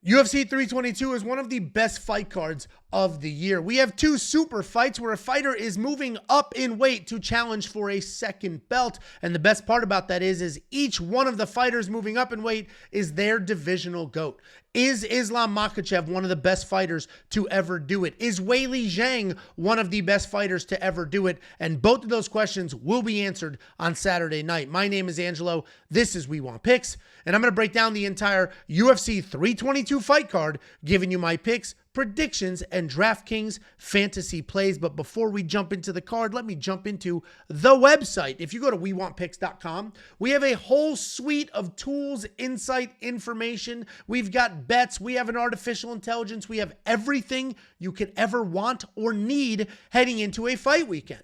UFC 322 is one of the best fight cards of the year. We have two super fights where a fighter is moving up in weight to challenge for a second belt. And the best part about that is each one of the fighters moving up in weight is their divisional GOAT. Is Islam Makhachev one of the best fighters to ever do it? Is Weili Zhang one of the best fighters to ever do it? And both of those questions will be answered on Saturday night. My name is Angelo. This is We Want Picks. And I'm going to break down the entire UFC 322 fight card, giving you my picks, predictions, and DraftKings Fantasy Plays. But before we jump into the card, let me jump into the website. If you go to WeWantPicks.com, we have a whole suite of tools, insight, information. We've got bets. We have an artificial intelligence. We have everything you could ever want or need heading into a fight weekend.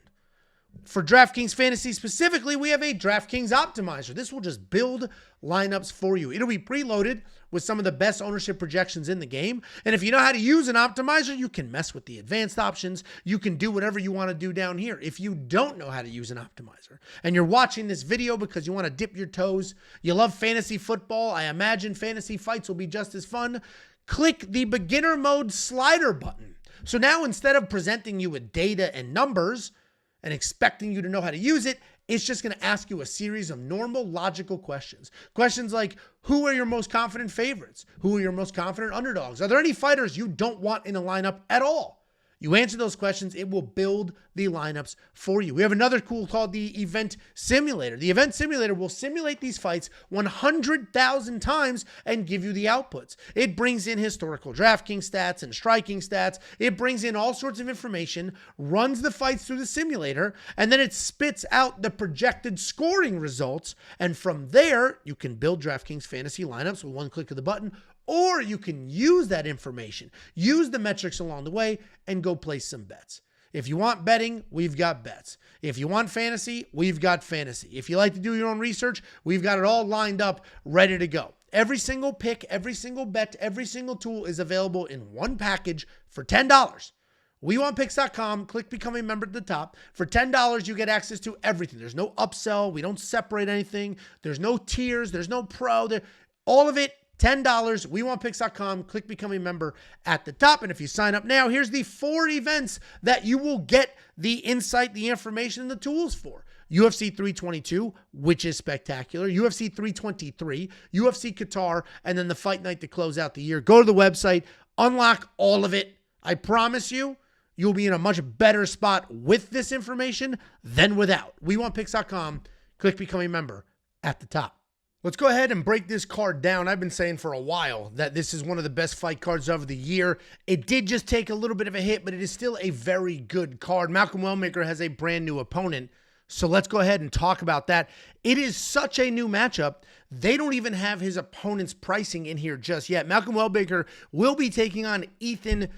For DraftKings Fantasy specifically, we have a DraftKings Optimizer. This will just build lineups for you. It'll be preloaded with some of the best ownership projections in the game. And if you know how to use an optimizer, you can mess with the advanced options. You can do whatever you want to do down here. If you don't know how to use an optimizer and you're watching this video because you want to dip your toes, you love fantasy football, I imagine fantasy fights will be just as fun, click the beginner mode slider button. So now instead of presenting you with data and numbers and expecting you to know how to use it, it's just going to ask you a series of normal, logical questions. Questions like, who are your most confident favorites? Who are your most confident underdogs? Are there any fighters you don't want in a lineup at all? You answer those questions, it will build the lineups for you. We have another tool called the Event Simulator. The Event Simulator will simulate these fights 100,000 times and give you the outputs. It brings in historical DraftKings stats and striking stats. It brings in all sorts of information, runs the fights through the simulator, and then it spits out the projected scoring results. And from there, you can build DraftKings fantasy lineups with one click of the button, or you can use that information, use the metrics along the way, and go place some bets. If you want betting, we've got bets. If you want fantasy, we've got fantasy. If you like to do your own research, we've got it all lined up, ready to go. Every single pick, every single bet, every single tool is available in one package for $10. WeWantPicks.com, click Become a Member at the top. For $10, you get access to everything. There's no upsell. We don't separate anything. There's no tiers. There's no pro. All of it, $10, WeWantPicks.com, click Become a Member at the top. And if you sign up now, here's the 4 events that you will get the insight, the information, and the tools for. UFC 322, which is spectacular, UFC 323, UFC Qatar, and then the fight night to close out the year. Go to the website, unlock all of it. I promise you, you'll be in a much better spot with this information than without. WeWantPicks.com, click Become a Member at the top. Let's go ahead and break this card down. I've been saying for a while that this is one of the best fight cards of the year. It did just take a little bit of a hit, but it is still a very good card. Malcolm Wellmaker has a brand new opponent, so let's go ahead and talk about that. It is such a new matchup. They don't even have his opponent's pricing in here just yet. Malcolm Wellmaker will be taking on Ethyn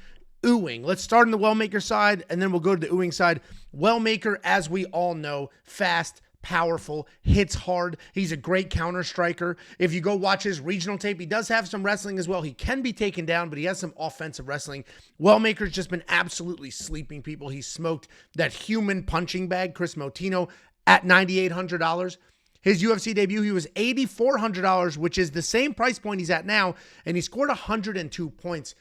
Ewing. Let's start on the Wellmaker side, and then we'll go to the Ewing side. Wellmaker, as we all know, fast, powerful, hits hard. He's a great counter striker. If you go watch his regional tape, he does have some wrestling as well. He can be taken down, but he has some offensive wrestling. Wellmaker's just been absolutely sleeping people. He smoked that human punching bag, Chris Motino, at $9,800. His UFC debut, he was $8,400, which is the same price point he's at now, and he scored 102 points.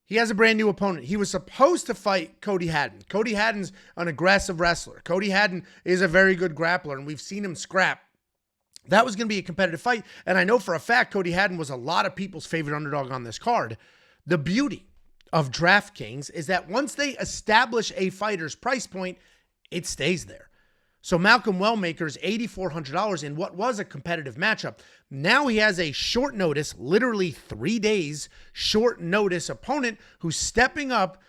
He has a brand new opponent. He was supposed to fight Cody Haddon. Cody Haddon's an aggressive wrestler. Cody Haddon is a very good grappler, and we've seen him scrap. That was going to be a competitive fight, and I know for a fact Cody Haddon was a lot of people's favorite underdog on this card. The beauty of DraftKings is that once they establish a fighter's price point, it stays there. So Malcolm Wellmaker's $8,400 in what was a competitive matchup. Now he has a short notice, literally 3 days, short notice opponent who's stepping up,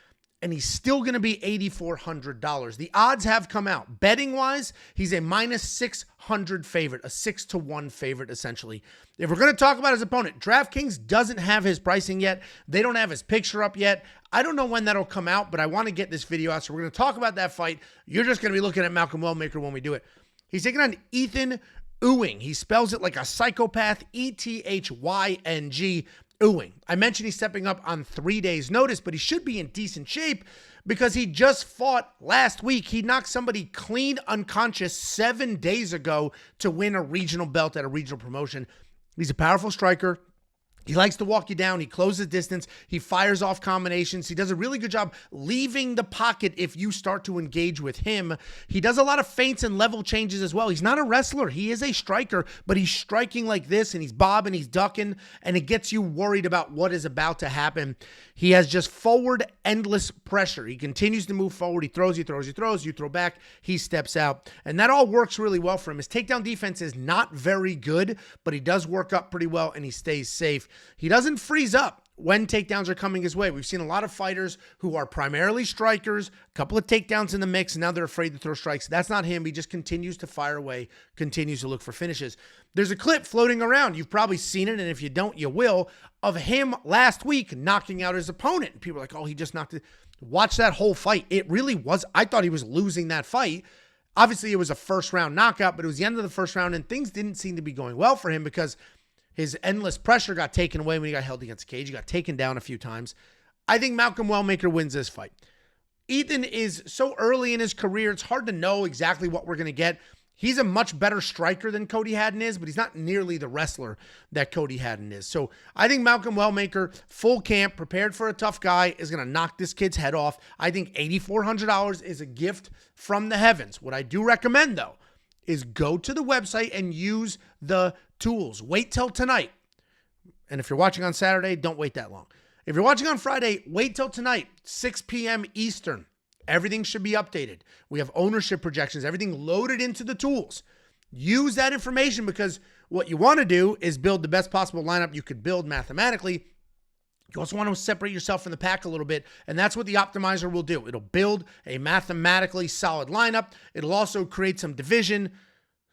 and he's still going to be $8,400. The odds have come out. Betting-wise, he's a minus 600 favorite, a 6-1 favorite, essentially. If we're going to talk about his opponent, DraftKings doesn't have his pricing yet. They don't have his picture up yet. I don't know when that'll come out, but I want to get this video out, so we're going to talk about that fight. You're just going to be looking at Malcolm Wellmaker when we do it. He's taking on Ethyn Ewing. He spells it like a psychopath, E-T-H-Y-N-G. Ewing. I mentioned he's stepping up on 3 days' notice, but he should be in decent shape because he just fought last week. He knocked somebody clean unconscious 7 days ago to win a regional belt at a regional promotion. He's a powerful striker. He likes to walk you down. He closes distance. He fires off combinations. He does a really good job leaving the pocket if you start to engage with him. He does a lot of feints and level changes as well. He's not a wrestler. He is a striker, but he's striking like this, and he's bobbing, he's ducking, and it gets you worried about what is about to happen. He has just forward, endless pressure. He continues to move forward. He throws, you throw back, he steps out. And that all works really well for him. His takedown defense is not very good, but he does work up pretty well, and he stays safe. He doesn't freeze up when takedowns are coming his way. We've seen a lot of fighters who are primarily strikers, a couple of takedowns in the mix, and now they're afraid to throw strikes. That's not him. He just continues to fire away, continues to look for finishes. There's a clip floating around. You've probably seen it, and if you don't, you will, of him last week knocking out his opponent. And people are like, oh, he just knocked it. Watch that whole fight. It really was. I thought he was losing that fight. Obviously, it was a first-round knockout, but it was the end of the first round, and things didn't seem to be going well for him because his endless pressure got taken away when he got held against the cage. He got taken down a few times. I think Malcolm Wellmaker wins this fight. Ethyn is so early in his career, it's hard to know exactly what we're going to get. He's a much better striker than Cody Haddon is, but he's not nearly the wrestler that Cody Haddon is. So I think Malcolm Wellmaker, full camp, prepared for a tough guy, is going to knock this kid's head off. I think $8,400 is a gift from the heavens. What I do recommend, though, is go to the website and use the tools. Wait till tonight. And if you're watching on Saturday, don't wait that long. If you're watching on Friday, wait till tonight, 6 p.m. Eastern. Everything should be updated. We have ownership projections, everything loaded into the tools. Use that information because what you want to do is build the best possible lineup you could build mathematically. You also want to separate yourself from the pack a little bit, and that's what the optimizer will do. It'll build a mathematically solid lineup. It'll also create some division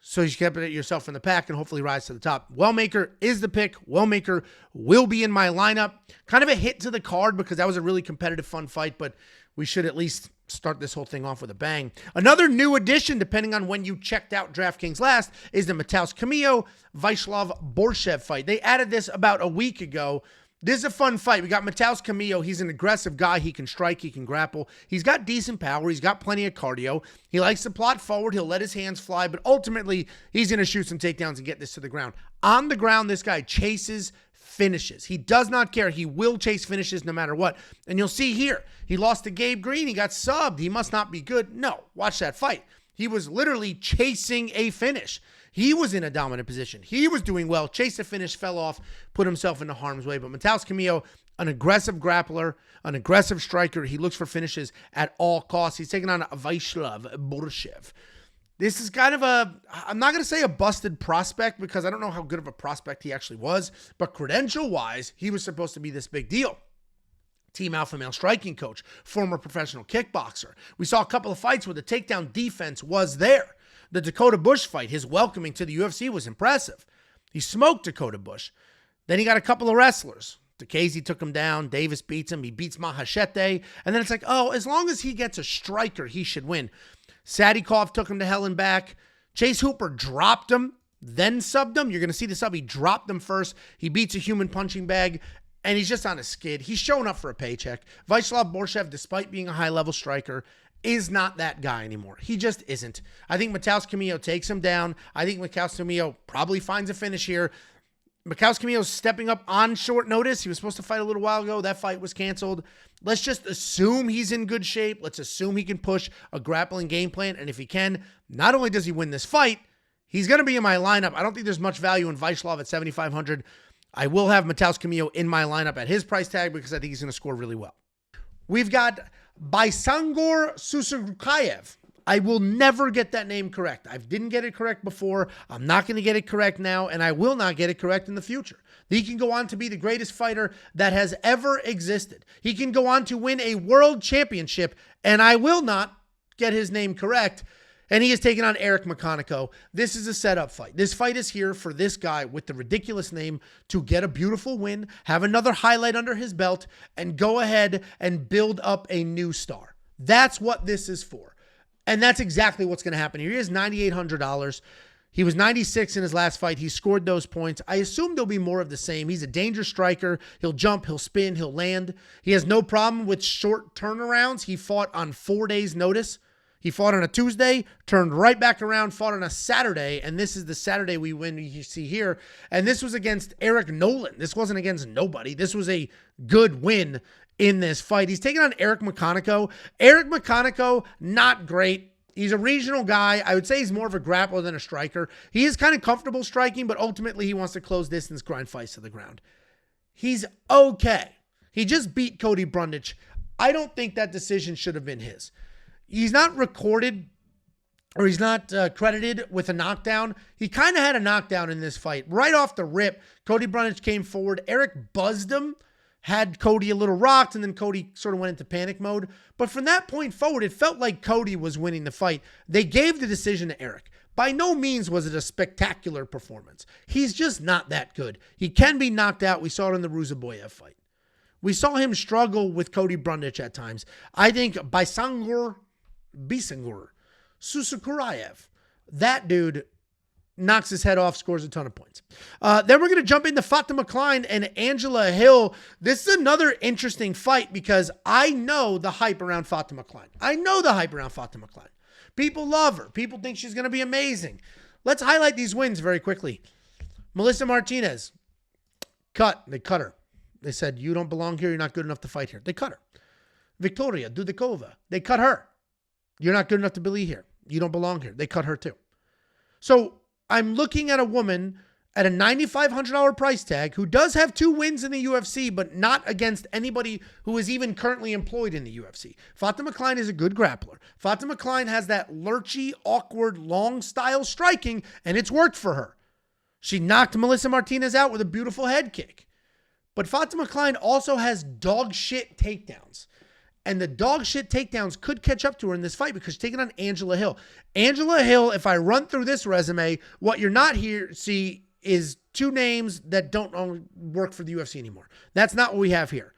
so you can separate yourself from the pack and hopefully rise to the top. Wellmaker is the pick. Wellmaker will be in my lineup. Kind of a hit to the card because that was a really competitive, fun fight, but we should at least start this whole thing off with a bang. Another new addition, depending on when you checked out DraftKings last, is the Matheus Viacheslav Borshchev fight. They added this about a week ago. This is a fun fight. We got Matheus Camilo. He's an aggressive guy. He can strike. He can grapple. He's got decent power. He's got plenty of cardio. He likes to plot forward. He'll let his hands fly, but ultimately, he's going to shoot some takedowns and get this to the ground. On the ground, this guy chases finishes. He does not care. He will chase finishes no matter what. And you'll see here, he lost to Gabe Green. He got subbed. He must not be good. No, watch that fight. He was literally chasing a finish. He was in a dominant position. He was doing well, chased a finish, fell off, put himself into harm's way. But Matheus Camilo, an aggressive grappler, an aggressive striker. He looks for finishes at all costs. He's taking on Viacheslav Borshchev. This is kind of I'm not going to say a busted prospect because I don't know how good of a prospect he actually was, but credential-wise, he was supposed to be this big deal. Team Alpha Male striking coach, former professional kickboxer. We saw a couple of fights where the takedown defense was there. The Dakota Bush fight, his welcoming to the UFC was impressive. He smoked Dakota Bush. Then he got a couple of wrestlers. DeCasey took him down. Davis beats him. He beats Makhachev. And then it's like, oh, as long as he gets a striker, he should win. Sadikov took him to hell and back. Chase Hooper dropped him, then subbed him. You're going to see the sub. He dropped him first. He beats a human punching bag, and he's just on a skid. He's showing up for a paycheck. Viacheslav Borshchev, despite being a high-level striker, is not that guy anymore. He just isn't. I think Matheus Camilo takes him down. I think Matheus Camilo probably finds a finish here. Matheus Camilo's stepping up on short notice. He was supposed to fight a little while ago. That fight was canceled. Let's just assume he's in good shape. Let's assume he can push a grappling game plan. And if he can, not only does he win this fight, he's going to be in my lineup. I don't think there's much value in Viacheslav at 7,500. I will have Matheus Camilo in my lineup at his price tag because I think he's going to score really well. We've got Baisangur Susurkaev. I will never get that name correct. I didn't get it correct before. I'm not going to get it correct now, and I will not get it correct in the future. He can go on to be the greatest fighter that has ever existed. He can go on to win a world championship, and I will not get his name correct. And he is taking on McConico. This is a setup fight. This fight is here for this guy with the ridiculous name to get a beautiful win, have another highlight under his belt, and go ahead and build up a new star. That's what this is for. And that's exactly what's going to happen here. He is $9,800. He was 96 in his last fight. He scored those points. I assume there'll be more of the same. He's a dangerous striker. He'll jump, he'll spin, he'll land. He has no problem with short turnarounds. He fought on 4 days' notice. He fought on a Tuesday, turned right back around, fought on a Saturday, and this is the Saturday we win, you see here. And this was against Eric Nolan. This wasn't against nobody. This was a good win in this fight. He's taking on Eric McConico. Eric McConico, not great. He's a regional guy. I would say he's more of a grappler than a striker. He is kind of comfortable striking, but ultimately he wants to close distance, grind fights to the ground. He's okay. He just beat Cody Brundage. I don't think that decision should have been his. He's not recorded or he's not credited with a knockdown. He kind of had a knockdown in this fight. Right off the rip, Cody Brundage came forward. Eric buzzed him, had Cody a little rocked, and then Cody sort of went into panic mode. But from that point forward, it felt like Cody was winning the fight. They gave the decision to Eric. By no means was it a spectacular performance. He's just not that good. He can be knocked out. We saw it in the Ruziboyev fight. We saw him struggle with Cody Brundage at times. I think Baisangur, Susurkaev, that dude knocks his head off, scores a ton of points. Then we're going to jump into Fatima Kline and Angela Hill. This is another interesting fight because I know the hype around Fatima Kline. People love her. People think she's going to be amazing. Let's highlight these wins very quickly. Melissa Martinez, cut. They cut her. They said, you don't belong here. You're not good enough to fight here. They cut her. Victoria Dudikova, they cut her. You're not good enough to be here. You don't belong here. They cut her too. So I'm looking at a woman at a $9,500 price tag who does have 2 wins in the UFC, but not against anybody who is even currently employed in the UFC. Fatima Kline is a good grappler. Fatima Kline has that lurchy, awkward, long style striking, and it's worked for her. She knocked Melissa Martinez out with a beautiful head kick. But Fatima Kline also has dog shit takedowns. And the dog shit takedowns could catch up to her in this fight because she's taking on Angela Hill. Angela Hill, if I run through this resume, what you're not here see is 2 names that don't work for the UFC anymore. That's not what we have here.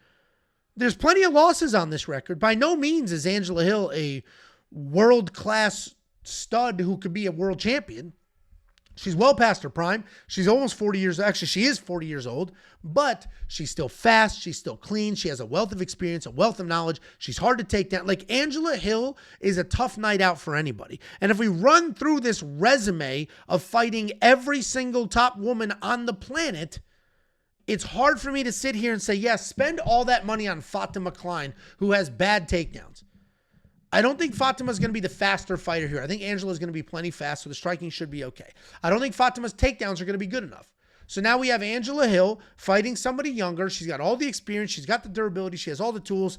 There's plenty of losses on this record. By no means is Angela Hill a world-class stud who could be a world champion. She's well past her prime. She's almost 40 years. Actually, she is 40 years old, but she's still fast. She's still clean. She has a wealth of experience, a wealth of knowledge. She's hard to take down. Like Angela Hill is a tough night out for anybody. And if we run through this resume of fighting every single top woman on the planet, it's hard for me to sit here and say, yes, spend all that money on Fatima Kline, who has bad takedowns. I don't think Fatima's going to be the faster fighter here. I think Angela's going to be plenty fast, so the striking should be okay. I don't think Fatima's takedowns are going to be good enough. So now we have Angela Hill fighting somebody younger. She's got all the experience. She's got the durability. She has all the tools.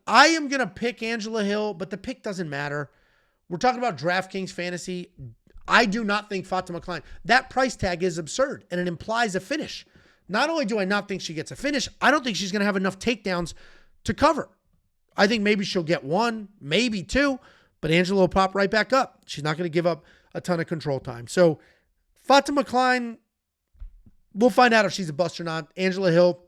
I am going to pick Angela Hill, but the pick doesn't matter. We're talking about DraftKings Fantasy. I do not think Fatima Kline. That price tag is absurd, and it implies a finish. Not only do I not think she gets a finish, I don't think she's going to have enough takedowns to cover. I think maybe she'll get 1, maybe 2, but Angela will pop right back up. She's not going to give up a ton of control time. So Fatima Kline, we'll find out if she's a bust or not. Angela Hill,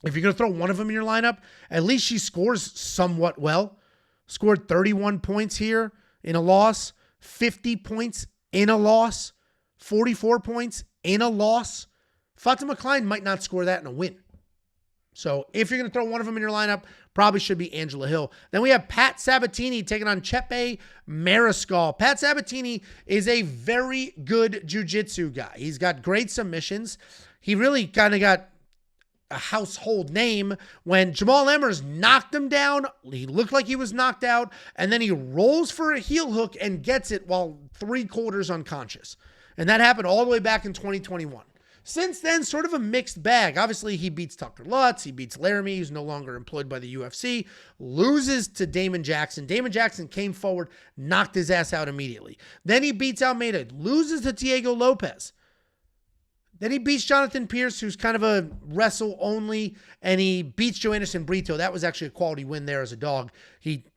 if you're going to throw one of them in your lineup, at least she scores somewhat well. Scored 31 points here in a loss, 50 points in a loss, 44 points in a loss. Fatima Kline might not score that in a win. So if you're going to throw one of them in your lineup, probably should be Angela Hill. Then we have Pat Sabatini taking on Chepe Mariscal. Pat Sabatini is a very good jiu-jitsu guy. He's got great submissions. He really kind of got a household name when Jamal Emmers knocked him down. He looked like he was knocked out, and then he rolls for a heel hook and gets it while 3/4 unconscious. And that happened all the way back in 2021. Since then, sort of a mixed bag. Obviously, he beats Tucker Lutz. He beats Laramie, who's no longer employed by the UFC. Loses to Damon Jackson. Damon Jackson came forward, knocked his ass out immediately. Then he beats Almeida. Loses to Diego Lopez. Then he beats Jonathan Pierce, who's kind of a wrestle only. And he beats Joe Anderson Brito. That was actually a quality win there as a dog.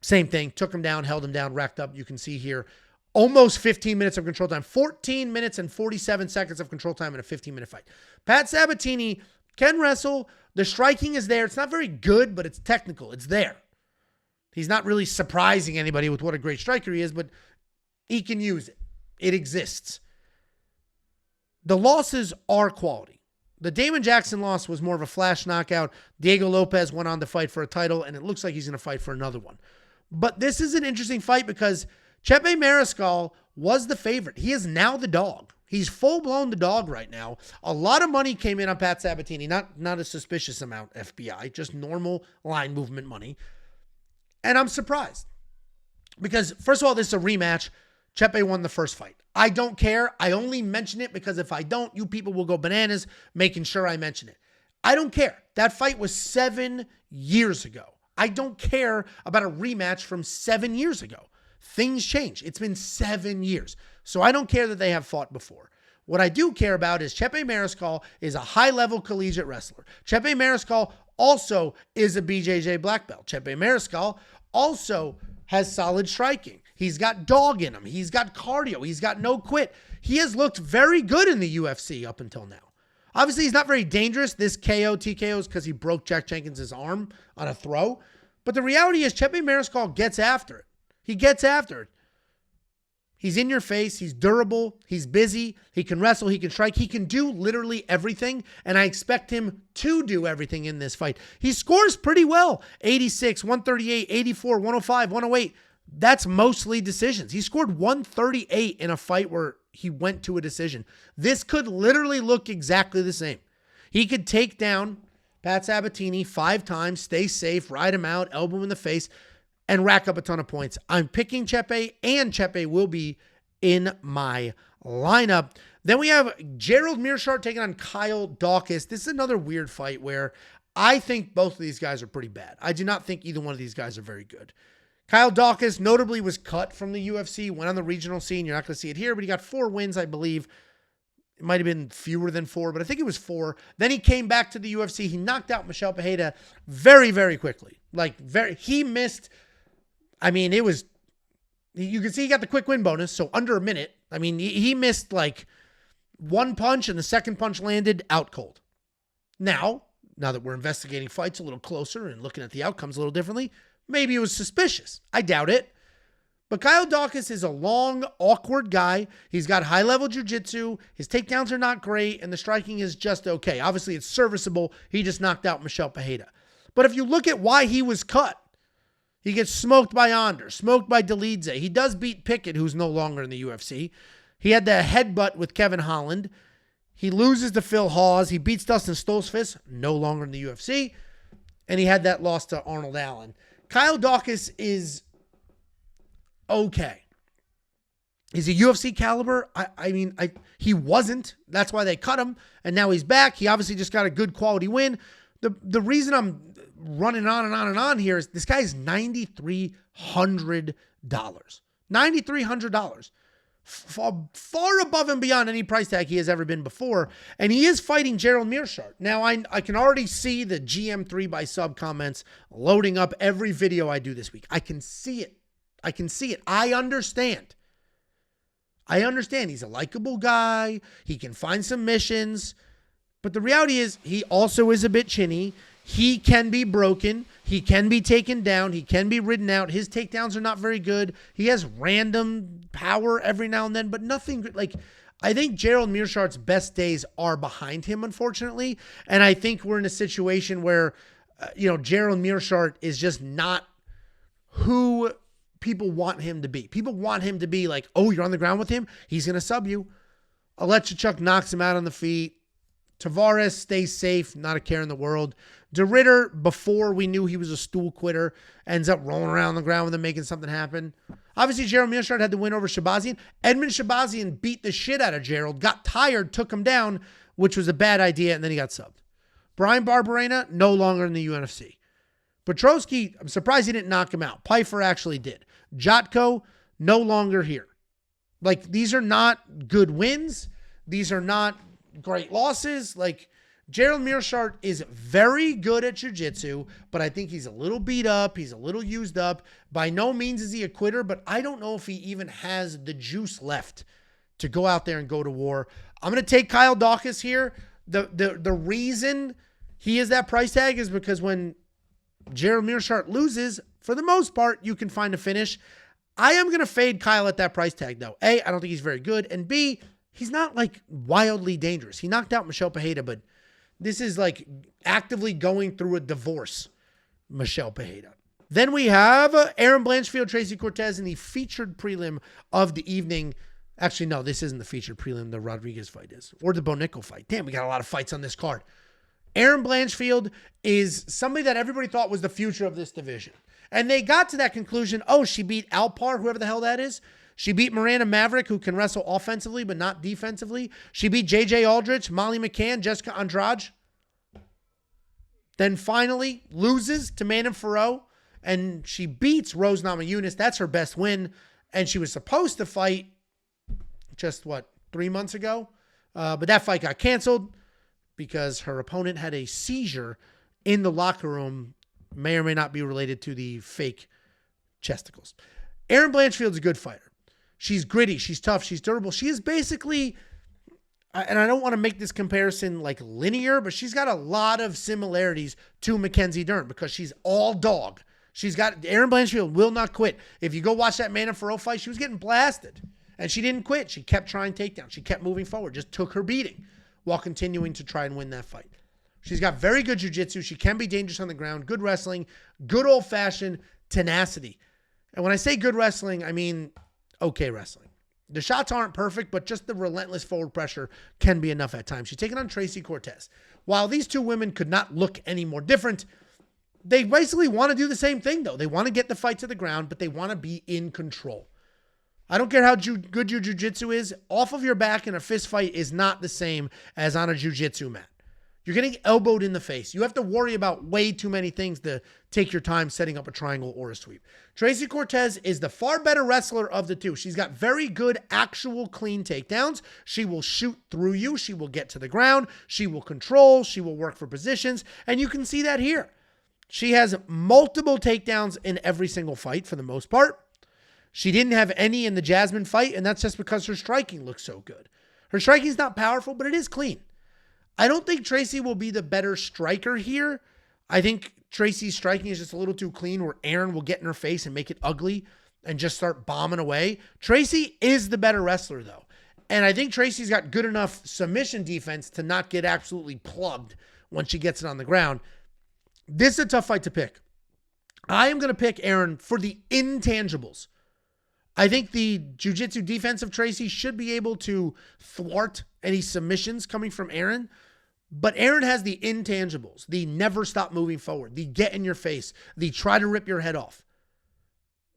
Same thing. Took him down, held him down, racked up. You can see here. Almost 15 minutes of control time. 14 minutes and 47 seconds of control time in a 15-minute fight. Pat Sabatini can wrestle. The striking is there. It's not very good, but it's technical. It's there. He's not really surprising anybody with what a great striker he is, but he can use it. It exists. The losses are quality. The Damon Jackson loss was more of a flash knockout. Diego Lopez went on to fight for a title, and it looks like he's going to fight for another one. But this is an interesting fight because Chepe Mariscal was the favorite. He is now the dog. He's full-blown the dog right now. A lot of money came in on Pat Sabatini. Not a suspicious amount, FBI. Just normal line movement money. And I'm surprised. Because, first of all, this is a rematch. Chepe won the first fight. I don't care. I only mention it because if I don't, you people will go bananas making sure I mention it. I don't care. That fight was 7 years ago. I don't care about a rematch from 7 years ago. Things change. It's been 7 years. So I don't care that they have fought before. What I do care about is Chepe Mariscal is a high-level collegiate wrestler. Chepe Mariscal also is a BJJ black belt. Chepe Mariscal also has solid striking. He's got dog in him. He's got cardio. He's got no quit. He has looked very good in the UFC up until now. Obviously, he's not very dangerous. This TKO is because he broke Jack Jenkins' arm on a throw. But the reality is Chepe Mariscal gets after it. He gets after it. He's in your face. He's durable. He's busy. He can wrestle. He can strike. He can do literally everything, and I expect him to do everything in this fight. He scores pretty well. 86, 138, 84, 105, 108. That's mostly decisions. He scored 138 in a fight where he went to a decision. This could literally look exactly the same. He could take down Pat Sabatini 5 times, stay safe, ride him out, elbow him in the face, and rack up a ton of points. I'm picking Chepe, and Chepe will be in my lineup. Then we have Gerald Meerschaert taking on Kyle Daukaus. This is another weird fight where I think both of these guys are pretty bad. I do not think either one of these guys are very good. Kyle Daukaus notably was cut from the UFC, went on the regional scene. You're not going to see it here, but he got 4 wins, I believe. It might have been fewer than 4, but I think it was 4. Then he came back to the UFC. He knocked out Michel Pereira very, very quickly. He missed. I mean, it was, you can see he got the quick win bonus, so under a minute. I mean, he missed like 1 punch, and the second punch landed out cold. Now that we're investigating fights a little closer and looking at the outcomes a little differently, maybe it was suspicious. I doubt it. But Kyle Daukaus is a long, awkward guy. He's got high-level jiu-jitsu. His takedowns are not great, and the striking is just okay. Obviously, it's serviceable. He just knocked out Michel Pereira. But if you look at why he was cut, he gets smoked by Onder, smoked by Delidze. He does beat Pickett, who's no longer in the UFC. He had the headbutt with Kevin Holland. He loses to Phil Hawes. He beats Dustin Stoltzfus, no longer in the UFC. And he had that loss to Arnold Allen. Kyle Daukaus is okay. Is he UFC caliber? He wasn't. That's why they cut him. And now he's back. He obviously just got a good quality win. The reason I'm running on and on and on here is this guy is $9,300. $9,300. Far above and beyond any price tag he has ever been before. And he is fighting Gerald Meerschaert. Now, I can already see the GM3 by sub comments loading up every video I do this week. I can see it. I understand. He's a likable guy. He can find submissions. But the reality is he also is a bit chinny. He can be broken. He can be taken down. He can be ridden out. His takedowns are not very good. He has random power every now and then, but nothing like, I think Gerald Meerschaert's best days are behind him, unfortunately. And I think we're in a situation where, Gerald Meerschaert is just not who people want him to be. People want him to be like, oh, you're on the ground with him? He's going to sub you. Alechachuk knocks him out on the feet. Tavares stays safe, not a care in the world. DeRitter, before we knew he was a stool quitter, ends up rolling around on the ground with him, making something happen. Obviously, Gerald Meerschaert had the win over Shabazian. Edmund Shabazian beat the shit out of Gerald, got tired, took him down, which was a bad idea, and then he got subbed. Brian Barberena, no longer in the UFC. Petrosky, I'm surprised he didn't knock him out. Pfeiffer actually did. Jotko, no longer here. These are not good wins. These are not great losses. Gerald Meerschaert is very good at jiu-jitsu, but I think he's a little beat up. He's a little used up. By no means is he a quitter, but I don't know if he even has the juice left to go out there and go to war. I'm going to take Kyle Daukaus here. The reason he is that price tag is because when Gerald Meerschaert loses, for the most part, you can find a finish. I am going to fade Kyle at that price tag, though. A, I don't think he's very good, and B, he's not wildly dangerous. He knocked out Michel Pereira, but this is actively going through a divorce, Michel Pereira. Then we have Erin Blanchfield, Tracy Cortez in the featured prelim of the evening. Actually, no, this isn't the featured prelim. The Rodrigues fight is. Or the Bonico fight. Damn, we got a lot of fights on this card. Erin Blanchfield is somebody that everybody thought was the future of this division. And they got to that conclusion. Oh, she beat Alpar, whoever the hell that is. She beat Miranda Maverick, who can wrestle offensively but not defensively. She beat JJ Aldrich, Molly McCann, Jessica Andrade. Then finally loses to Manon Farrow. And she beats Rose Namajunas. That's her best win. And she was supposed to fight just, 3 months ago? But that fight got canceled because her opponent had a seizure in the locker room. May or may not be related to the fake chesticles. Erin Blanchfield's a good fighter. She's gritty. She's tough. She's durable. She is basically, and I don't want to make this comparison like linear, but she's got a lot of similarities to Mackenzie Dern because she's all dog. Erin Blanchfield will not quit. If you go watch that Manon Farrow fight, she was getting blasted. And she didn't quit. She kept trying takedowns. She kept moving forward. Just took her beating while continuing to try and win that fight. She's got very good jiu-jitsu. She can be dangerous on the ground. Good wrestling. Good old-fashioned tenacity. And when I say good wrestling, I mean okay wrestling. The shots aren't perfect, but just the relentless forward pressure can be enough at times. She's taking on Tracy Cortez. While these two women could not look any more different, they basically want to do the same thing, though. They want to get the fight to the ground, but they want to be in control. I don't care how good your jiu-jitsu is. Off of your back in a fist fight is not the same as on a jiu-jitsu mat. You're getting elbowed in the face. You have to worry about way too many things to take your time setting up a triangle or a sweep. Tracy Cortez is the far better wrestler of the two. She's got very good actual clean takedowns. She will shoot through you. She will get to the ground. She will control. She will work for positions. And you can see that here. She has multiple takedowns in every single fight for the most part. She didn't have any in the Jasmine fight, and that's just because her striking looks so good. Her striking is not powerful, but it is clean. I don't think Tracy will be the better striker here. I think Tracy's striking is just a little too clean where Erin will get in her face and make it ugly and just start bombing away. Tracy is the better wrestler, though. And I think Tracy's got good enough submission defense to not get absolutely plugged when she gets it on the ground. This is a tough fight to pick. I am going to pick Erin for the intangibles. I think the jiu-jitsu defense of Tracy should be able to thwart any submissions coming from Erin. But Erin has the intangibles, the never stop moving forward, the get in your face, the try to rip your head off.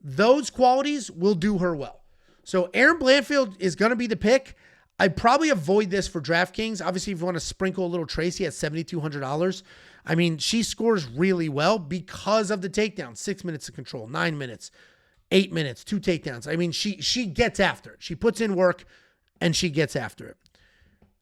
Those qualities will do her well. So Erin Blanchfield is going to be the pick. I'd probably avoid this for DraftKings. Obviously, if you want to sprinkle a little Tracy at $7,200, I mean, she scores really well because of the takedown. 6 minutes of control, 9 minutes, 8 minutes, 2 takedowns. I mean, she gets after it. She puts in work and she gets after it.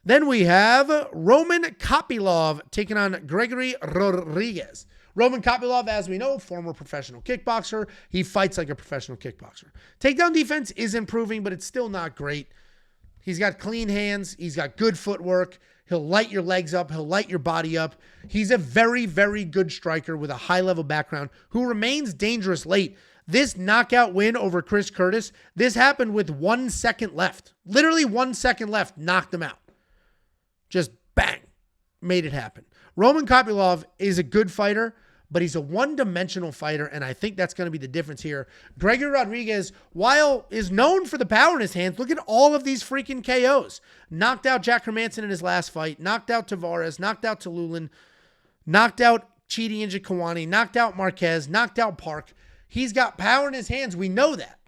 Then we have Roman Kopylov taking on Gregory Rodrigues. Roman Kopylov, as we know, former professional kickboxer. He fights like a professional kickboxer. Takedown defense is improving, but it's still not great. He's got clean hands. He's got good footwork. He'll light your legs up. He'll light your body up. He's a very, very good striker with a high-level background who remains dangerous late. This knockout win over Chris Curtis, this happened with 1 second left. Literally 1 second left, knocked him out. Just bang, made it happen. Roman Kopylov is a good fighter, but he's a one-dimensional fighter, and I think that's going to be the difference here. Gregory Rodrigues, while is known for the power in his hands, look at all of these freaking KOs. Knocked out Jack Hermanson in his last fight, knocked out Tavares, knocked out Tallulah, knocked out Chidi Njokuani, knocked out Marquez, knocked out Park. He's got power in his hands. We know that.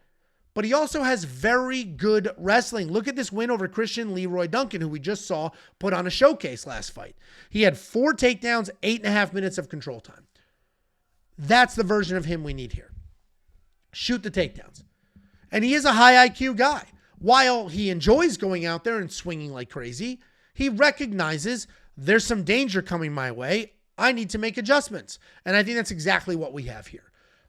But he also has very good wrestling. Look at this win over Christian Leroy Duncan, who we just saw put on a showcase last fight. He had 4 takedowns, 8.5 minutes of control time. That's the version of him we need here. Shoot the takedowns. And he is a high IQ guy. While he enjoys going out there and swinging like crazy, he recognizes there's some danger coming my way. I need to make adjustments. And I think that's exactly what we have here.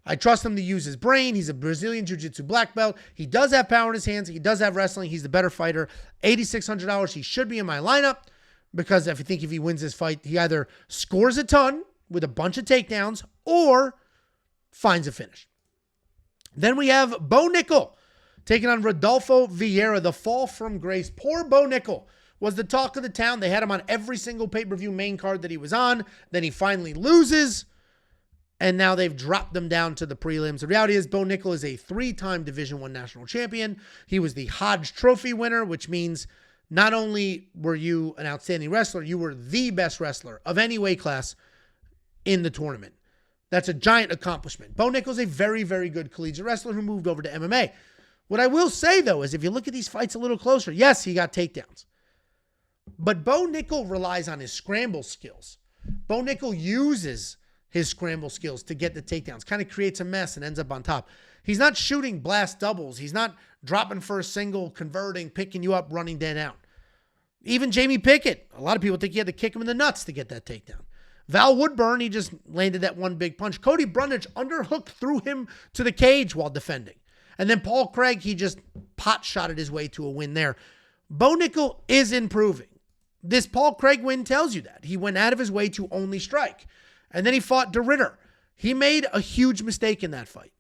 I trust him to use his brain. He's a Brazilian Jiu-Jitsu black belt. He does have power in his hands. He does have wrestling. He's the better fighter. $8,600. He should be in my lineup because if he wins this fight, he either scores a ton with a bunch of takedowns or finds a finish. Then we have Bo Nickel taking on Rodolfo Vieira, the fall from grace. Poor Bo Nickel was the talk of the town. They had him on every single pay-per-view main card that he was on. Then he finally loses. and now they've dropped them down to the prelims. The reality is Bo Nickel is a 3-time Division I national champion. He was the Hodge Trophy winner, which means not only were you an outstanding wrestler, you were the best wrestler of any weight class in the tournament. That's a giant accomplishment. Bo Nickel's a very, very good collegiate wrestler who moved over to MMA. What I will say, though, is if you look at these fights a little closer, yes, he got takedowns. But Bo Nickel relies on his scramble skills. Bo Nickel uses his scramble skills to get the takedowns, kind of creates a mess and ends up on top. He's not shooting blast doubles. He's not dropping for a single, converting, picking you up, running dead out. Even Jamie Pickett, a lot of people think he had to kick him in the nuts to get that takedown. Val Woodburn, he just landed that one big punch. Cody Brundage underhooked threw him to the cage while defending. And then Paul Craig, he just pot-shotted his way to a win there. Bo Nickel is improving. This Paul Craig win tells you that. He went out of his way to only strike. And then he fought De Ridder. He made a huge mistake in that fight.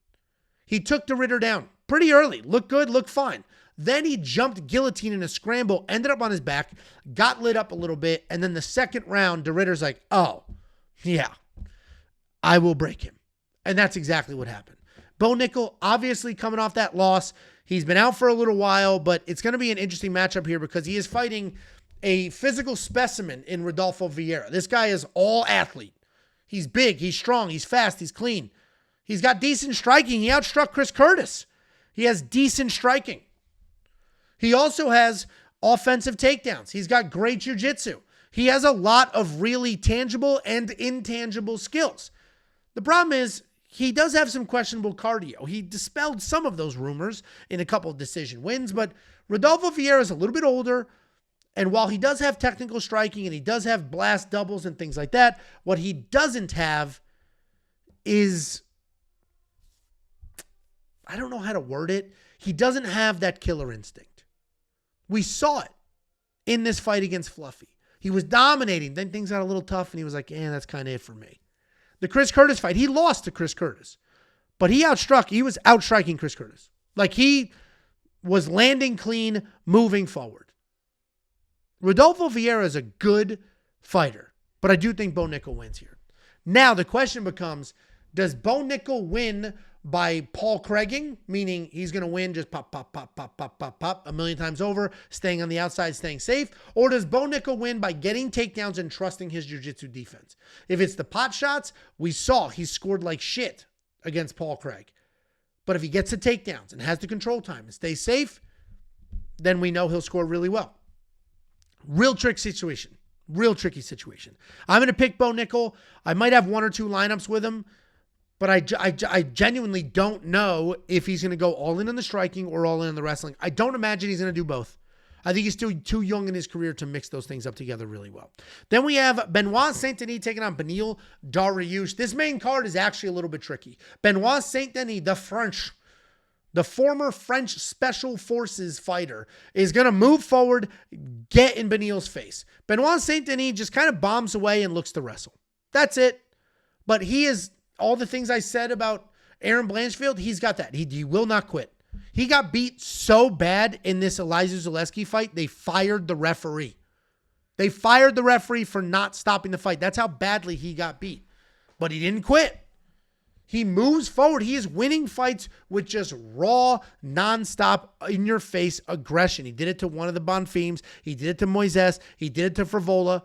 He took De Ridder down pretty early. Looked good, looked fine. Then he jumped guillotine in a scramble, ended up on his back, got lit up a little bit, and then the second round, De Ridder's like, oh, yeah, I will break him. And that's exactly what happened. Bo Nickel, obviously coming off that loss. He's been out for a little while, but it's going to be an interesting matchup here because he is fighting a physical specimen in Rodolfo Vieira. This guy is all athlete. He's big, he's strong, he's fast, he's clean. He's got decent striking. He outstruck Chris Curtis. He has decent striking. He also has offensive takedowns. He's got great jiu-jitsu. He has a lot of really tangible and intangible skills. The problem is he does have some questionable cardio. He dispelled some of those rumors in a couple of decision wins, but Rodolfo Vieira is a little bit older, and while he does have technical striking and he does have blast doubles and things like that, what he doesn't have is, I don't know how to word it, he doesn't have that killer instinct. We saw it in this fight against Fluffy. He was dominating. Then things got a little tough, and he was like, that's kind of it for me. The Chris Curtis fight, he lost to Chris Curtis. But he was outstriking Chris Curtis. Like, he was landing clean, moving forward. Rodolfo Vieira is a good fighter, but I do think Bo Nickel wins here. Now, the question becomes, does Bo Nickel win by Paul Craiging, meaning he's going to win just pop, pop, pop, pop, pop, pop, pop, a million times over, staying on the outside, staying safe? Or does Bo Nickel win by getting takedowns and trusting his jiu-jitsu defense? If it's the pot shots, we saw he scored like shit against Paul Craig. But if he gets the takedowns and has the control time and stays safe, then we know he'll score really well. Real tricky situation. I'm going to pick Bo Nickel. I might have one or two lineups with him, but I genuinely don't know if he's going to go all in on the striking or all in on the wrestling. I don't imagine he's going to do both. I think he's still too young in his career to mix those things up together really well. Then we have Benoit Saint-Denis taking on Beneil Dariush. This main card is actually a little bit tricky. Benoit Saint-Denis, the former French Special Forces fighter, is going to move forward, get in Beneil's face. Benoit Saint-Denis just kind of bombs away and looks to wrestle. That's it. But he is, all the things I said about Erin Blanchfield, he's got that. He will not quit. He got beat so bad in this Elizeu Zaleski fight, they fired the referee. They fired the referee for not stopping the fight. That's how badly he got beat. But he didn't quit. He moves forward. He is winning fights with just raw, nonstop, in-your-face aggression. He did it to one of the Bonfils. He did it to Moises. He did it to Frivola.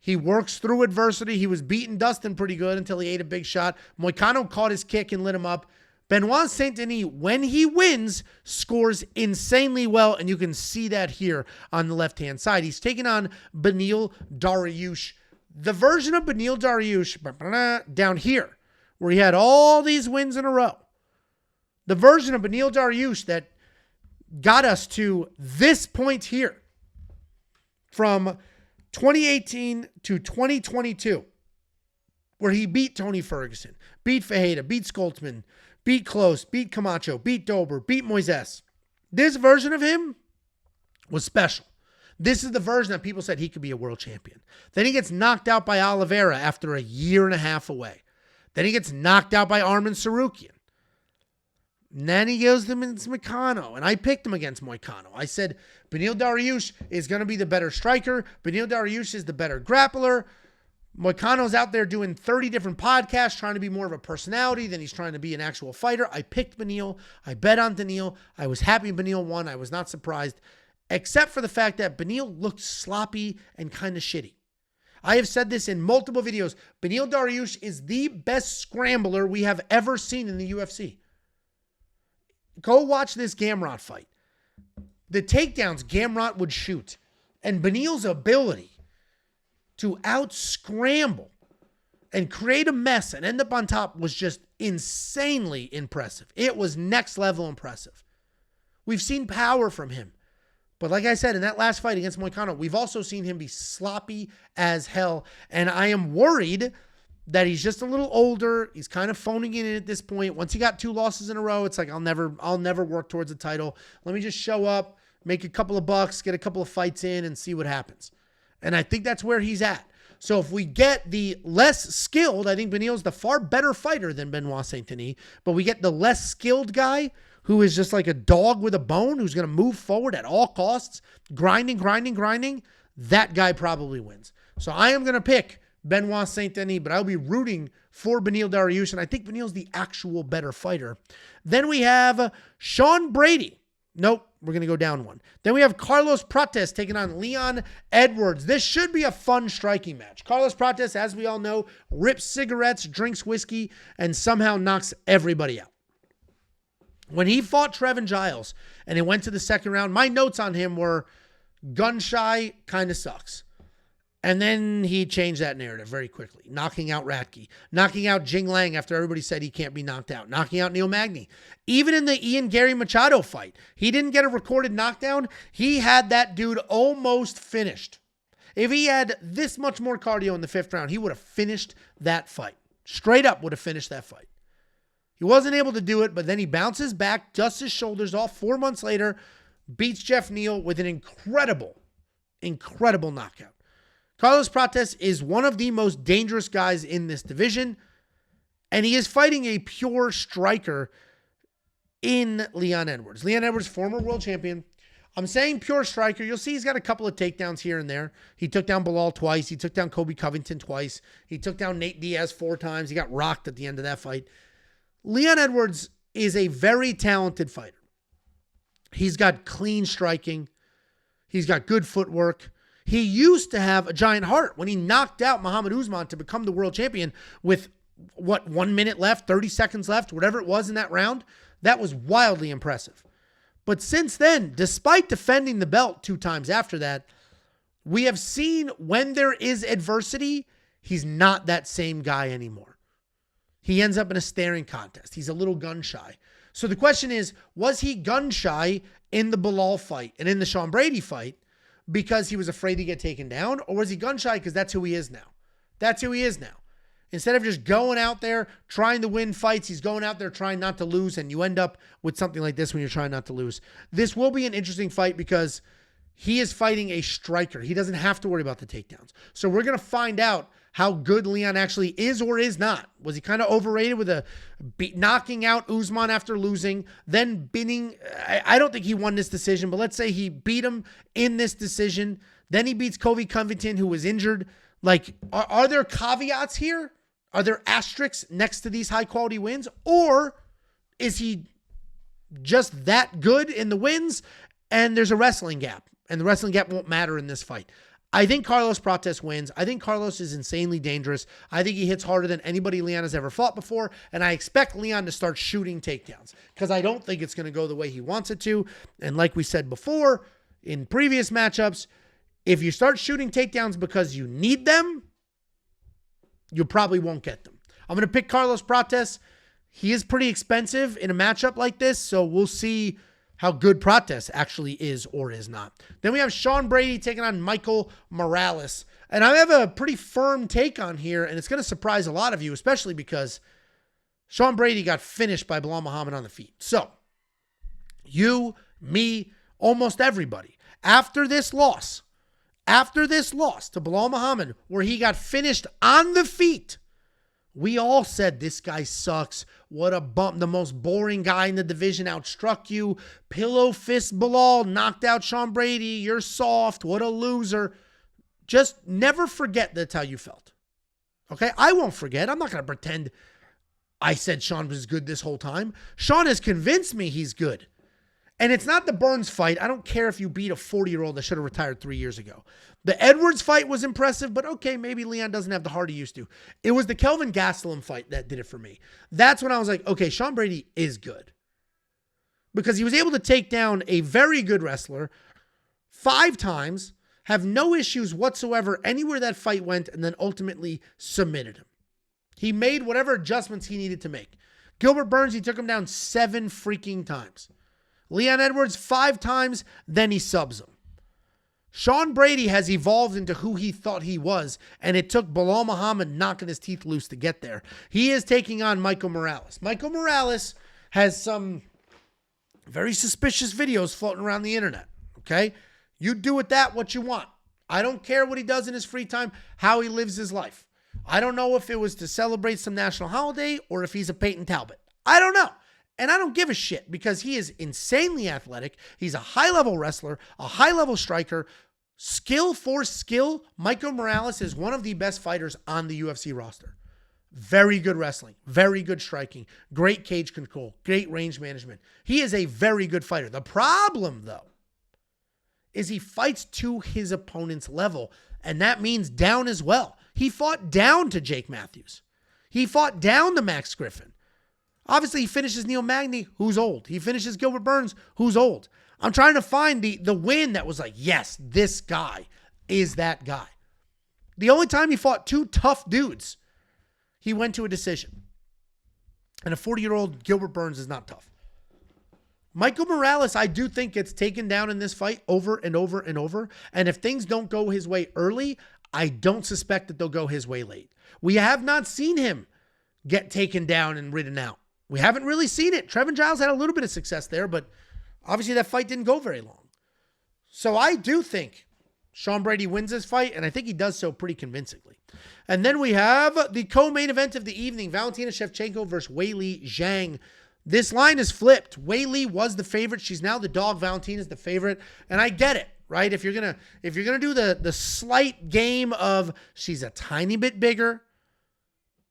He works through adversity. He was beating Dustin pretty good until he ate a big shot. McConico caught his kick and lit him up. Benoit Saint-Denis, when he wins, scores insanely well, and you can see that here on the left-hand side. He's taking on Beneil Dariush. The version of Beneil Dariush down here, where he had all these wins in a row. The version of Beneil Dariush that got us to this point here from 2018 to 2022, where he beat Tony Ferguson, beat Fajeda, beat Skoltman, beat Close, beat Camacho, beat Dober, beat Moises. This version of him was special. This is the version that people said he could be a world champion. Then he gets knocked out by Oliveira after a year and a half away. Then he gets knocked out by Arman Sarukian. And then he goes to Moicano, and I picked him against Moicano. I said Beneil Dariush is going to be the better striker. Beneil Dariush is the better grappler. Moicano's out there doing 30 different podcasts, trying to be more of a personality than he's trying to be an actual fighter. I picked Beneil. I bet on Beneil. I was happy Beneil won. I was not surprised, except for the fact that Beneil looked sloppy and kind of shitty. I have said this in multiple videos. Beneil Dariush is the best scrambler we have ever seen in the UFC. Go watch this Gamrot fight. The takedowns Gamrot would shoot, and Beneil's ability to out-scramble and create a mess and end up on top was just insanely impressive. It was next-level impressive. We've seen power from him. But like I said, in that last fight against Moicano, we've also seen him be sloppy as hell. And I am worried that he's just a little older. He's kind of phoning it in at this point. Once he got 2 losses in a row, it's like, I'll never work towards a title. Let me just show up, make a couple of bucks, get a couple of fights in, and see what happens. And I think that's where he's at. So if we get the less skilled, I think Beneil's the far better fighter than Benoit Saint-Denis, but we get the less skilled guy who is just like a dog with a bone, who's going to move forward at all costs, grinding, that guy probably wins. So I am going to pick Benoit Saint-Denis, but I'll be rooting for Beneil Dariush, and I think Beneil's the actual better fighter. Then we have Sean Brady. Nope, we're going to go down one. Then we have Carlos Prates taking on Leon Edwards. This should be a fun striking match. Carlos Prates, as we all know, rips cigarettes, drinks whiskey, and somehow knocks everybody out. When he fought Trevin Giles and it went to the second round, my notes on him were gun shy, kind of sucks. And then he changed that narrative very quickly, knocking out Ratke, knocking out Jing Lang after everybody said he can't be knocked out, knocking out Neil Magny. Even in the Ian Gary Machado fight, he didn't get a recorded knockdown. He had that dude almost finished. If he had this much more cardio in the 5th round, he would have finished that fight. Straight up would have finished that fight. He wasn't able to do it, but then he bounces back, dusts his shoulders off 4 months later, beats Jeff Neal with an incredible knockout. Carlos Prates is one of the most dangerous guys in this division, and he is fighting a pure striker in Leon Edwards. Leon Edwards, former world champion. I'm saying pure striker. You'll see he's got a couple of takedowns here and there. He took down Bilal twice. He took down Kobe Covington twice. He took down Nate Diaz 4 times. He got rocked at the end of that fight. Leon Edwards is a very talented fighter. He's got clean striking. He's got good footwork. He used to have a giant heart when he knocked out Muhammad Usman to become the world champion with, 1 minute left, 30 seconds left, whatever it was in that round. That was wildly impressive. But since then, despite defending the belt 2 times after that, we have seen when there is adversity, he's not that same guy anymore. He ends up in a staring contest. He's a little gun shy. So the question is, was he gun shy in the Bilal fight and in the Sean Brady fight because he was afraid to get taken down? Or was he gun shy because that's who he is now? That's who he is now. Instead of just going out there trying to win fights, he's going out there trying not to lose, and you end up with something like this when you're trying not to lose. This will be an interesting fight because he is fighting a striker. He doesn't have to worry about the takedowns. So we're going to find out how good Leon actually is or is not. Was he kind of overrated with knocking out Usman after losing, then beating? I don't think he won this decision, but let's say he beat him in this decision. Then he beats Kobe Covington, who was injured. Like, are there caveats here? Are there asterisks next to these high-quality wins? Or is he just that good in the wins and there's a wrestling gap, and the wrestling gap won't matter in this fight? I think Carlos Prates wins. I think Carlos is insanely dangerous. I think he hits harder than anybody Leon has ever fought before, and I expect Leon to start shooting takedowns because I don't think it's going to go the way he wants it to. And like we said before, in previous matchups, if you start shooting takedowns because you need them, you probably won't get them. I'm going to pick Carlos Prates. He is pretty expensive in a matchup like this, so we'll see how good Prates actually is or is not. Then we have Sean Brady taking on Michael Morales. And I have a pretty firm take on here, and it's going to surprise a lot of you, especially because Sean Brady got finished by Bilal Muhammad on the feet. So, you, me, almost everybody, after this loss to Bilal Muhammad, where he got finished on the feet, we all said, this guy sucks. What a bump. The most boring guy in the division outstruck you. Pillow fist Bilal knocked out Sean Brady. You're soft. What a loser. Just never forget that's how you felt. Okay, I won't forget. I'm not going to pretend I said Sean was good this whole time. Sean has convinced me he's good. And it's not the Burns fight. I don't care if you beat a 40-year-old that should have retired 3 years ago. The Edwards fight was impressive, but okay, maybe Leon doesn't have the heart he used to. It was the Kelvin Gastelum fight that did it for me. That's when I was like, okay, Sean Brady is good. Because he was able to take down a very good wrestler 5 times, have no issues whatsoever anywhere that fight went, and then ultimately submitted him. He made whatever adjustments he needed to make. Gilbert Burns, he took him down 7 freaking times. Leon Edwards 5 times, then he subs him. Sean Brady has evolved into who he thought he was, and it took Bilal Muhammad knocking his teeth loose to get there. He is taking on Michael Morales. Michael Morales has some very suspicious videos floating around the internet, okay? You do with that what you want. I don't care what he does in his free time, how he lives his life. I don't know if it was to celebrate some national holiday or if he's a Peyton Talbot. I don't know. And I don't give a shit because he is insanely athletic. He's a high-level wrestler, a high-level striker. Skill for skill, Michael Morales is one of the best fighters on the UFC roster. Very good wrestling, very good striking, great cage control, great range management. He is a very good fighter. The problem, though, is he fights to his opponent's level, and that means down as well. He fought down to Jake Matthews. He fought down to Max Griffin. Obviously, he finishes Neil Magny, who's old. He finishes Gilbert Burns, who's old. I'm trying to find the win that was like, yes, this guy is that guy. The only time he fought 2 tough dudes, he went to a decision. And a 40-year-old Gilbert Burns is not tough. Michael Morales, I do think, gets taken down in this fight over and over and over. And if things don't go his way early, I don't suspect that they'll go his way late. We have not seen him get taken down and ridden out. We haven't really seen it. Trevin Giles had a little bit of success there, but obviously that fight didn't go very long. So I do think Sean Brady wins this fight, and I think he does so pretty convincingly. And then we have the co-main event of the evening, Valentina Shevchenko versus Weili Zhang. This line is flipped. Weili was the favorite. She's now the dog. Valentina's the favorite. And I get it, right? If you're gonna do the slight game of she's a tiny bit bigger,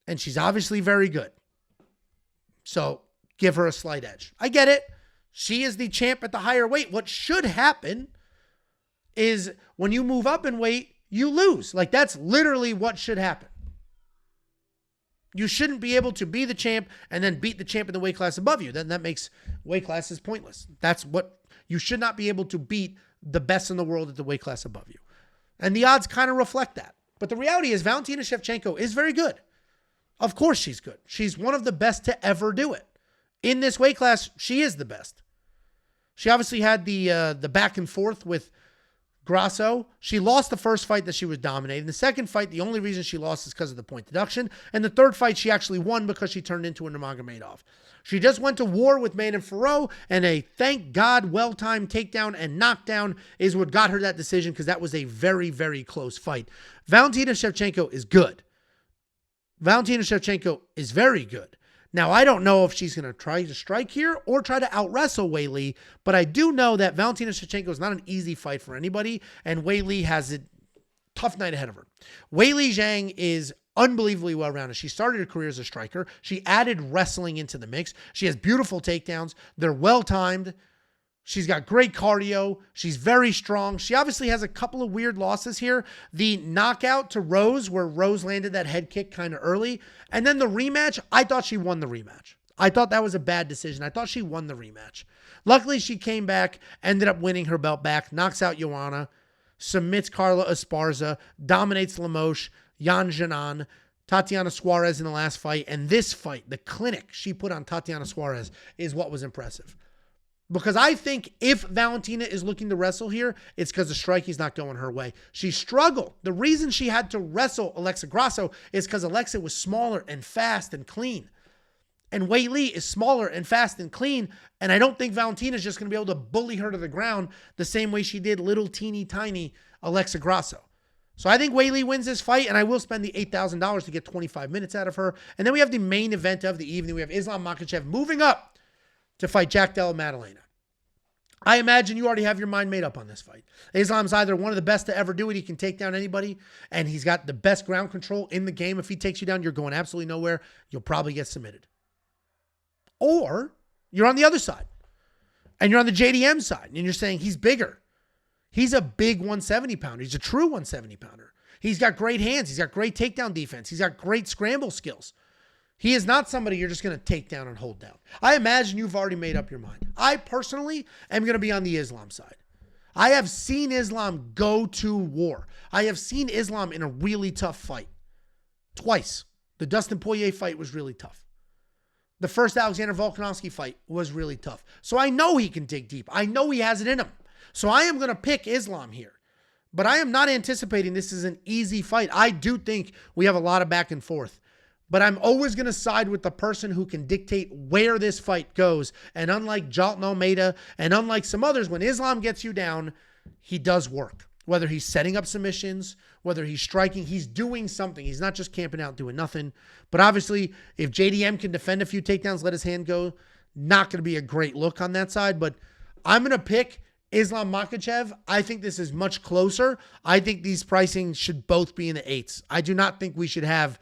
and she's obviously very good. So give her a slight edge. I get it. She is the champ at the higher weight. What should happen is when you move up in weight, you lose. Like, that's literally what should happen. You shouldn't be able to be the champ and then beat the champ in the weight class above you. Then that makes weight classes pointless. That's what you should not be able to beat the best in the world at the weight class above you. And the odds kind of reflect that. But the reality is Valentina Shevchenko is very good. Of course she's good. She's one of the best to ever do it. In this weight class, she is the best. She obviously had the back and forth with Grasso. She lost the first fight that she was dominating. The second fight, the only reason she lost is because of the point deduction. And the third fight, she actually won because she turned into a Nurmagomedov. She just went to war with Maiden Ferro, and a thank God well-timed takedown and knockdown is what got her that decision because that was a very, very close fight. Valentina Shevchenko is good. Valentina Shevchenko is very good. Now, I don't know if she's going to try to strike here or try to out-wrestle Weili, but I do know that Valentina Shevchenko is not an easy fight for anybody, and Weili has a tough night ahead of her. Weili Zhang is unbelievably well-rounded. She started her career as a striker. She added wrestling into the mix. She has beautiful takedowns. They're well-timed. She's got great cardio. She's very strong. She obviously has a couple of weird losses here. The knockout to Rose, where Rose landed that head kick kind of early. And then the rematch, I thought she won the rematch. I thought that was a bad decision. I thought she won the rematch. Luckily, she came back, ended up winning her belt back, knocks out Joanna, submits Carla Esparza, dominates Limoges, Yan Jinan, Tatiana Suarez in the last fight. And this fight, the clinic she put on Tatiana Suarez, is what was impressive. Because I think if Valentina is looking to wrestle here, it's because the striking's not going her way. She struggled. The reason she had to wrestle Alexa Grasso is because Alexa was smaller and fast and clean. And Weili is smaller and fast and clean, and I don't think Valentina's just going to be able to bully her to the ground the same way she did little teeny tiny Alexa Grasso. So I think Weili wins this fight, and I will spend the $8,000 to get 25 minutes out of her. And then we have the main event of the evening. We have Islam Makhachev moving up to fight Jack Della Maddalena. I imagine you already have your mind made up on this fight. Islam's either one of the best to ever do it. He can take down anybody, and he's got the best ground control in the game. If he takes you down, you're going absolutely nowhere. You'll probably get submitted. Or you're on the other side, and you're on the JDM side, and you're saying he's bigger. He's a big 170-pounder. He's a true 170-pounder. He's got great hands. He's got great takedown defense. He's got great scramble skills. He is not somebody you're just going to take down and hold down. I imagine you've already made up your mind. I personally am going to be on the Islam side. I have seen Islam go to war. I have seen Islam in a really tough fight. Twice. The Dustin Poirier fight was really tough. The first Alexander Volkanovski fight was really tough. So I know he can dig deep. I know he has it in him. So I am going to pick Islam here. But I am not anticipating this is an easy fight. I do think we have a lot of back and forth. But I'm always going to side with the person who can dictate where this fight goes. And unlike Jalton Almeida and unlike some others, when Islam gets you down, he does work. Whether he's setting up submissions, whether he's striking, he's doing something. He's not just camping out doing nothing. But obviously, if JDM can defend a few takedowns, let his hand go, not going to be a great look on that side. But I'm going to pick Islam Makhachev. I think this is much closer. I think these pricing should both be in the 8s. I do not think we should have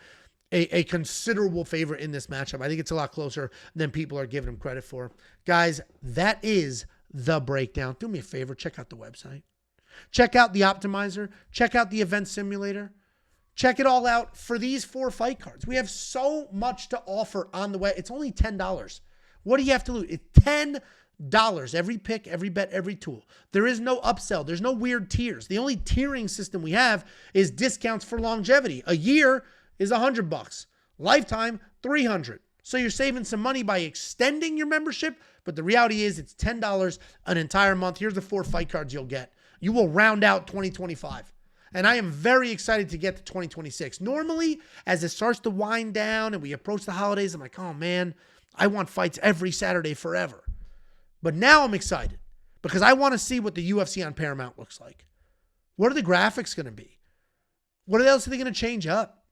a considerable favorite in this matchup. I think it's a lot closer than people are giving him credit for. Guys, that is the breakdown. Do me a favor, check out the website. Check out the optimizer. Check out the event simulator. Check it all out for these 4 fight cards. We have so much to offer on the way. It's only $10. What do you have to lose? It's $10. Every pick, every bet, every tool. There is no upsell. There's no weird tiers. The only tiering system we have is discounts for longevity. A year is $100. Lifetime, $300. So you're saving some money by extending your membership, but the reality is it's $10 an entire month. Here's the 4 fight cards you'll get. You will round out 2025. And I am very excited to get to 2026. Normally, as it starts to wind down and we approach the holidays, I'm like, oh man, I want fights every Saturday forever. But now I'm excited because I want to see what the UFC on Paramount looks like. What are the graphics going to be? What else are they going to change up?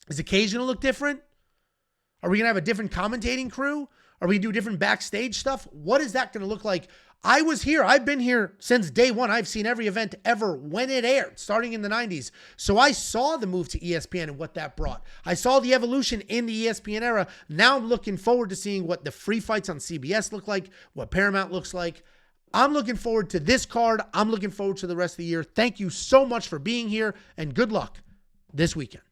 Is the cage going to look different? Are we going to have a different commentating crew? Are we going to do different backstage stuff? What is that going to look like? I was here. I've been here since day one. I've seen every event ever when it aired, starting in the 90s. So I saw the move to ESPN and what that brought. I saw the evolution in the ESPN era. Now I'm looking forward to seeing what the free fights on CBS look like, what Paramount looks like. I'm looking forward to this card. I'm looking forward to the rest of the year. Thank you so much for being here, and good luck this weekend.